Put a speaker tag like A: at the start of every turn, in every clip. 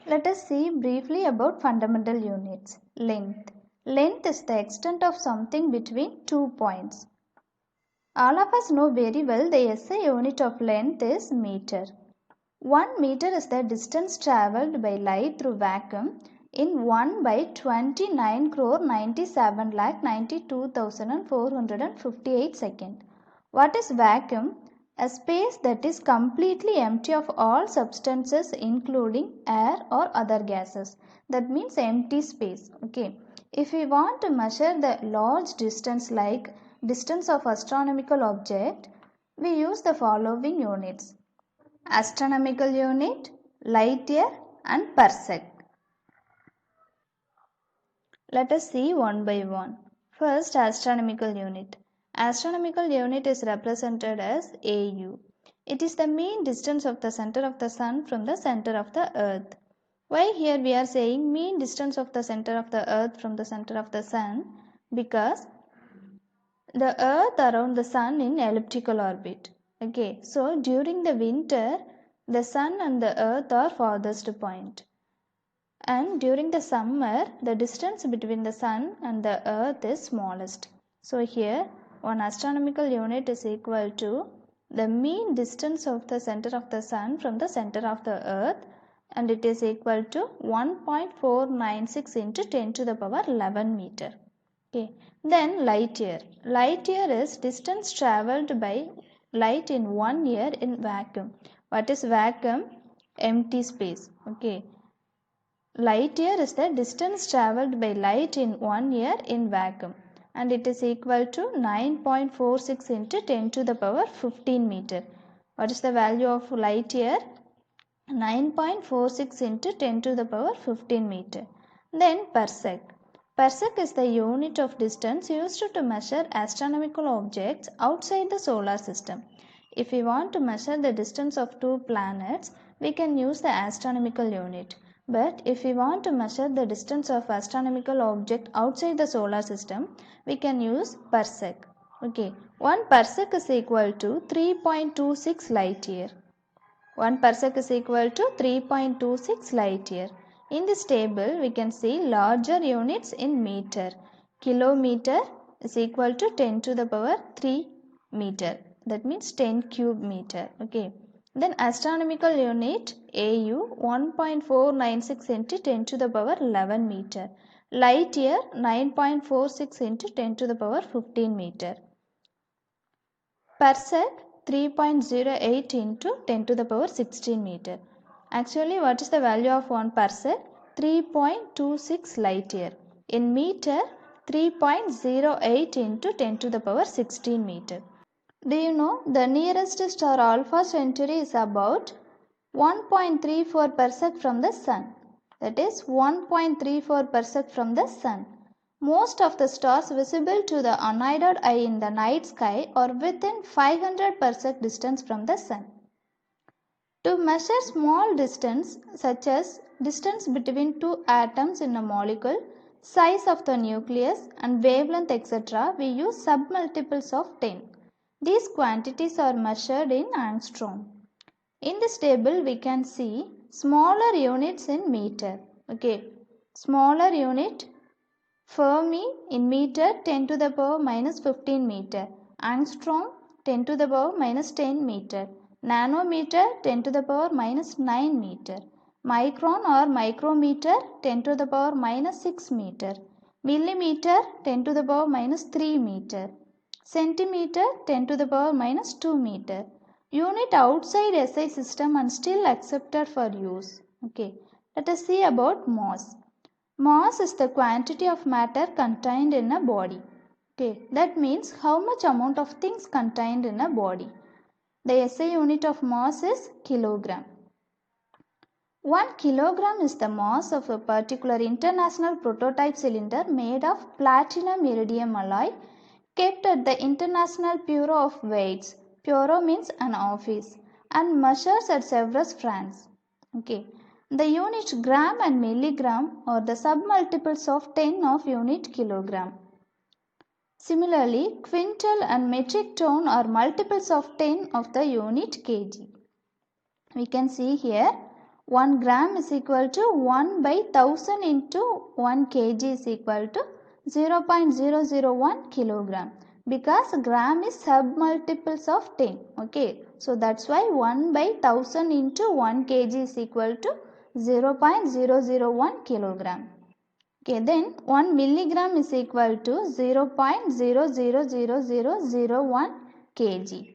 A: Let us see briefly about fundamental units. Length. Length is the extent of something between 2 points. All of us know very well the SI unit of length is meter. 1 meter is the distance travelled by light through vacuum in 1 by 29 crore 97 lakh 92,458 seconds. What is vacuum? A space that is completely empty of all substances including air or other gases. That means empty space. Okay. If we want to measure the large distance like distance of astronomical object, we use the following units: astronomical unit, light year and parsec. Let us see one by one. First, astronomical unit. Astronomical unit is represented as AU. It is the mean distance of the center of the sun from the center of the earth. Why here we are saying mean distance of the center of the earth from the center of the sun? Because the earth around the sun in elliptical orbit. Okay, so during the winter, the sun and the earth are farthest point. And during the summer, the distance between the sun and the earth is smallest. So here, one astronomical unit is equal to the mean distance of the center of the sun from the center of the earth, and it is equal to 1.496 into 10 to the power 11 meter. Okay. Then light year. Light year is distance travelled by light in 1 year in vacuum. What is vacuum? Empty space. Okay. Light year is the distance travelled by light in 1 year in vacuum, and it is equal to 9.46 into 10 to the power 15 meter. What is the value of light year? 9.46 into 10 to the power 15 meter. Then parsec. Parsec is the unit of distance used to measure astronomical objects outside the solar system. If we want to measure the distance of two planets, we can use the astronomical unit. But if we want to measure the distance of astronomical object outside the solar system, we can use parsec. Okay, 1 parsec is equal to 3.26 light year. 1 parsec is equal to 3.26 light year. In this table, we can see larger units in meter. Kilometer is equal to 10 to the power 3 meter. That means 10 cube meter. Okay. Then astronomical unit AU 1.496 into 10 to the power 11 meter. Light year 9.46 into 10 to the power 15 meter. Parsec 3.08 into 10 to the power 16 meter. Actually, what is the value of 1 parsec? 3.26 light year. In meter, 3.08 into 10 to the power 16 meter. Do you know the nearest star Alpha Centauri is about 1.34 parsec from the sun. That is 1.34 parsec from the sun. Most of the stars visible to the unaided eye in the night sky are within 500 parsec distance from the sun. To measure small distance such as distance between two atoms in a molecule, size of the nucleus and wavelength etc., we use submultiples of 10. These quantities are measured in angstrom. In this table we can see smaller units in meter. Okay, smaller unit Fermi in meter 10 to the power minus 15 meter. Angstrom 10 to the power minus 10 meter. Nanometer 10 to the power minus 9 meter. Micron or micrometer 10 to the power minus 6 meter. Millimeter 10 to the power minus 3 meter. Centimeter 10 to the power minus 2 meter. Unit outside SI system and still accepted for use. Okay. Let us see about mass. Mass is the quantity of matter contained in a body. Okay. That means how much amount of things contained in a body. The SI unit of mass is kilogram. 1 kilogram is the mass of a particular international prototype cylinder made of platinum iridium alloy kept at the International Bureau of Weights. Bureau means an office and measures at Sèvres, France. Okay. The unit gram and milligram are the submultiples of 10 of unit kilogram. Similarly, quintal and metric ton are multiples of 10 of the unit kg. We can see here 1 gram is equal to 1 by 1000 into 1 kg is equal to 0.001 kilogram, because gram is submultiples of 10. Okay, so that's why 1 by 1000 into 1 kg is equal to 0.001 kilogram. Okay, then 1 milligram is equal to 0.000001 kg.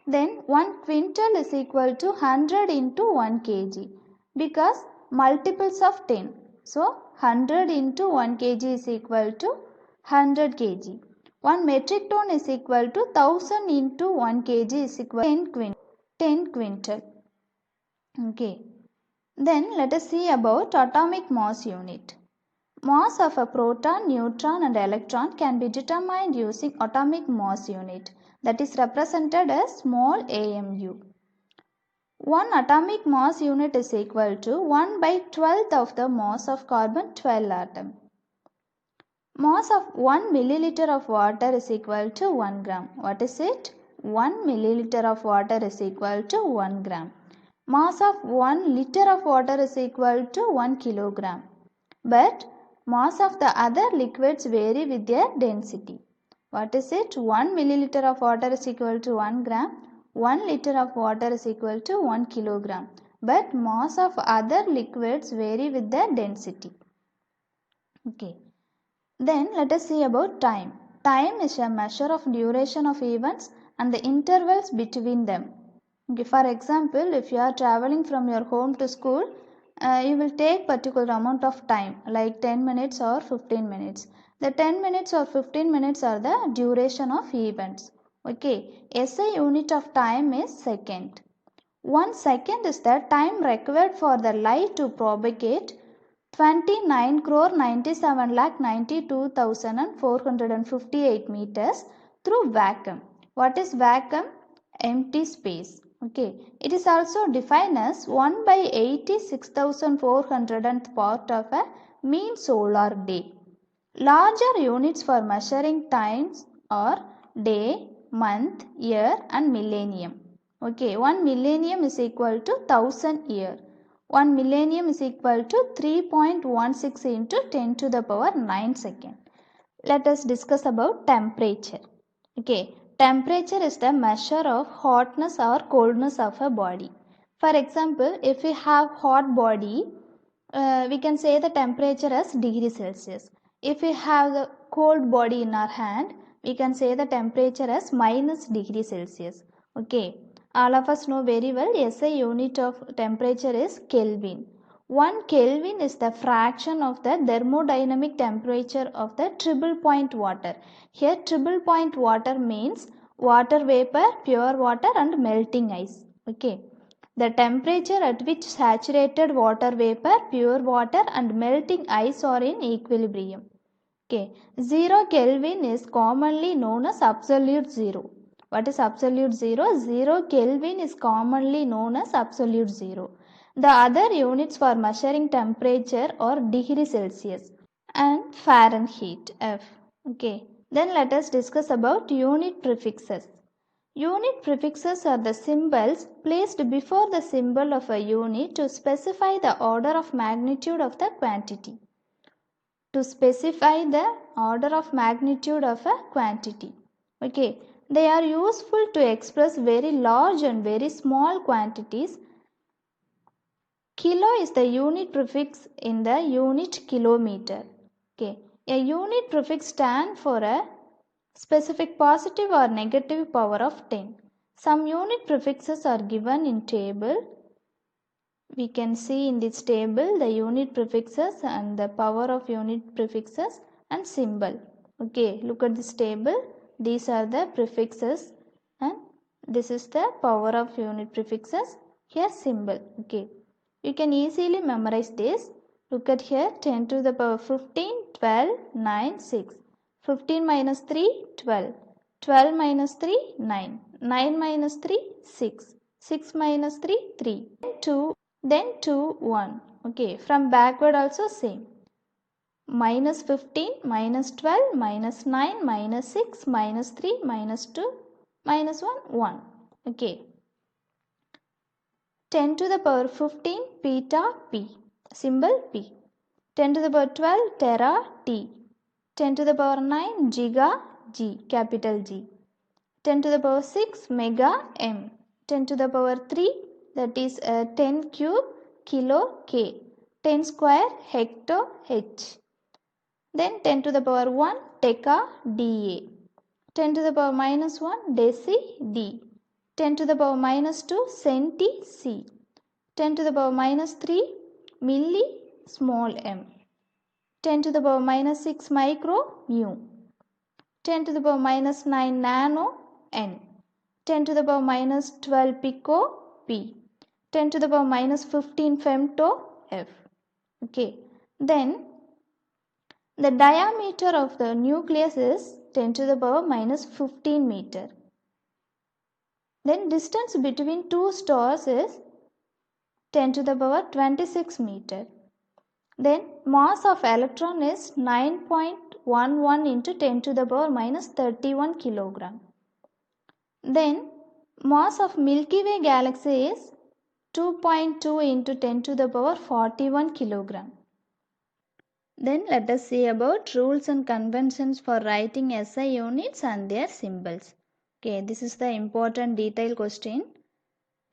A: Then 1 quintal is equal to 100 into 1 kg, because multiples of 10. So 100 into 1 kg is equal to 100 kg. 1 metric ton is equal to 1000 into 1 kg is equal to 10 quintal. Okay. Then let us see about atomic mass unit. Mass of a proton, neutron and electron can be determined using atomic mass unit, that is represented as small amu. 1 atomic mass unit is equal to 1 by 12th of the mass of carbon 12 atom. Mass of 1 milliliter of water is equal to 1 gram. What is it? 1 milliliter of water is equal to 1 gram. Mass of 1 liter of water is equal to 1 kilogram. But mass of the other liquids vary with their density. What is it? 1 milliliter of water is equal to 1 gram. 1 liter of water is equal to 1 kilogram. But mass of other liquids vary with their density. Okay. Then let us see about time. Time is a measure of duration of events and the intervals between them. Okay, for example, if you are traveling from your home to school, you will take particular amount of time like 10 minutes or 15 minutes. The 10 minutes or 15 minutes are the duration of events. Okay, SI unit of time is second. 1 second is the time required for the light to propagate 29,97,92,458 meters through vacuum. What is vacuum? Empty space. Okay, it is also defined as 1 by 86,400th part of a mean solar day. Larger units for measuring times are day, month, year and millennium. Okay, 1 millennium is equal to 1000 year. 1 millennium is equal to 3.16 into 10 to the power 9 second. Let us discuss about temperature. Okay, temperature is the measure of hotness or coldness of a body. For example, if we have hot body, we can say the temperature as degree Celsius. If we have the cold body in our hand, we can say the temperature as minus degree Celsius. Okay, all of us know very well SI unit of temperature is Kelvin. 1 Kelvin is the fraction of the thermodynamic temperature of the triple point water. Here triple point water means water vapor, pure water and melting ice. Okay. The temperature at which saturated water vapor, pure water and melting ice are in equilibrium. Okay. 0 Kelvin is commonly known as absolute zero. What is absolute zero? 0 Kelvin is commonly known as absolute zero. The other units for measuring temperature are degree Celsius and Fahrenheit F. Okay. Then let us discuss about unit prefixes. Unit prefixes are the symbols placed before the symbol of a unit to specify the order of magnitude of the quantity. To specify the order of magnitude of a quantity. Okay, they are useful to express very large and very small quantities. Kilo is the unit prefix in the unit kilometer. Okay, a unit prefix stands for a specific positive or negative power of 10. Some unit prefixes are given in table. We can see in this table the unit prefixes and the power of unit prefixes and symbol. Okay, look at this table. These are the prefixes and this is the power of unit prefixes. Here symbol. Okay, you can easily memorize this. Look at here 10 to the power 15, 12, 9, 6. 15 minus 3, 12. 12 minus 3, 9. 9 minus 3, 6. 6 minus 3, 3. 2, then 2, 1. Okay, from backward also same. Minus 15, minus 12, minus 9, minus 6, minus 3, minus 2, minus 1, 1. Okay. 10 to the power 15 peta P, symbol P. 10 to the power 12 tera T. 10 to the power 9 giga G, capital G. 10 to the power 6 mega M. 10 to the power 3, that is 10 cube kilo K. 10 square hecto H. Then 10 to the power 1 deca dA. 10 to the power minus 1 deci D. 10 to the power minus 2 centi C. 10 to the power minus 3 milli small m. 10 to the power minus 6 micro mu. 10 to the power minus 9 nano n. 10 to the power minus 12 pico p. 10 to the power minus 15 femto f. Okay. Then the diameter of the nucleus is 10 to the power minus 15 meter. Then distance between two stars is 10 to the power 26 meter. Then mass of electron is 9.11 into 10 to the power minus 31 kilogram. Then mass of Milky Way galaxy is 2.2 into 10 to the power 41 kilogram. Then let us see about rules and conventions for writing SI units and their symbols. Okay, this is the important detail question.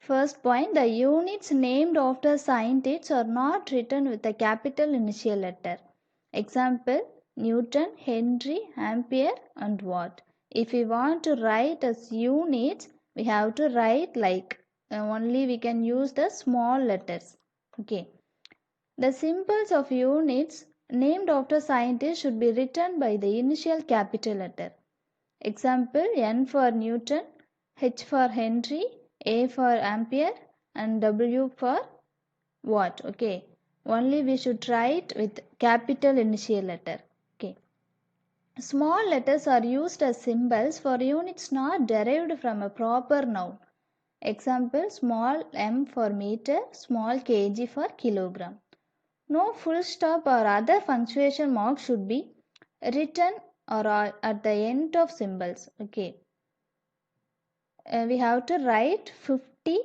A: First point, the units named after scientists are not written with a capital initial letter. Example, Newton, Henry, Ampere and Watt. If we want to write as units, we have to write like only we can use the small letters. Okay. The symbols of units named after scientists should be written by the initial capital letter. Example, N for Newton, H for Henry, A for Ampere and W for Watt. Okay. Only we should write with capital initial letter. Okay. Small letters are used as symbols for units not derived from a proper noun. Example, small m for meter, small kg for kilogram. No full stop or other punctuation mark should be written or at the end of symbols. Okay. We have to write 50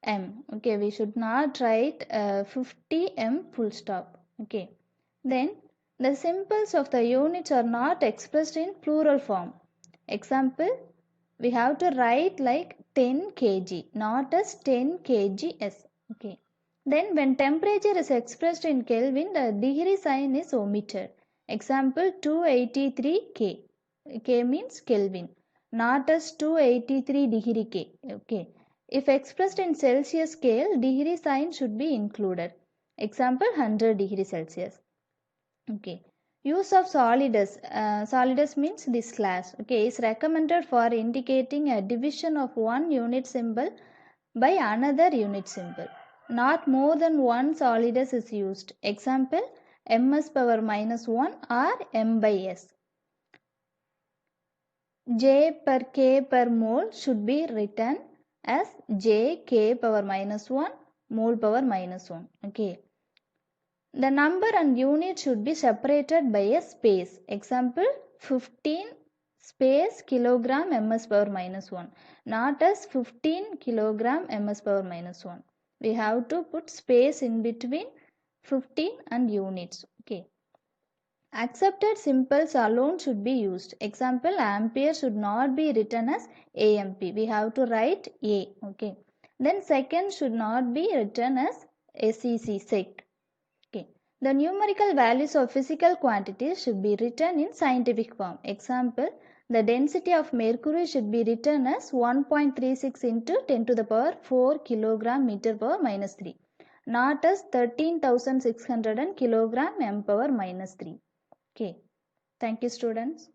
A: m. Okay, we should not write 50 m full stop. Okay. Then the symbols of the units are not expressed in plural form. Example, we have to write like 10 kg, not as 10 kgs. Okay. Then when temperature is expressed in Kelvin, the degree sign is omitted. Example, 283 K. K means Kelvin, not as 283 degree K. Okay. If expressed in Celsius scale, degree sign should be included. Example, 100 degree Celsius. Okay. Use of solidus. Solidus means this slash. Okay, is recommended for indicating a division of one unit symbol by another unit symbol. Not more than one solidus is used. Example, ms power minus 1 or m by s. J per k per mole should be written as j k power minus 1 mole power minus 1. Okay. The number and unit should be separated by a space. Example, 15 space kilogram ms power minus 1. Not as 15 kilogram ms power minus 1. We have to put space in between 15 and units. Okay. Accepted symbols alone should be used. Example, ampere should not be written as AMP. We have to write A. Okay. Then second should not be written as SEC, sec. Okay. The numerical values of physical quantities should be written in scientific form. Example, the density of mercury should be written as 1.36 into 10 to the power 4 kilogram meter power minus 3. Not as 13,600 kilogram m power minus 3. Okay. Thank you, students.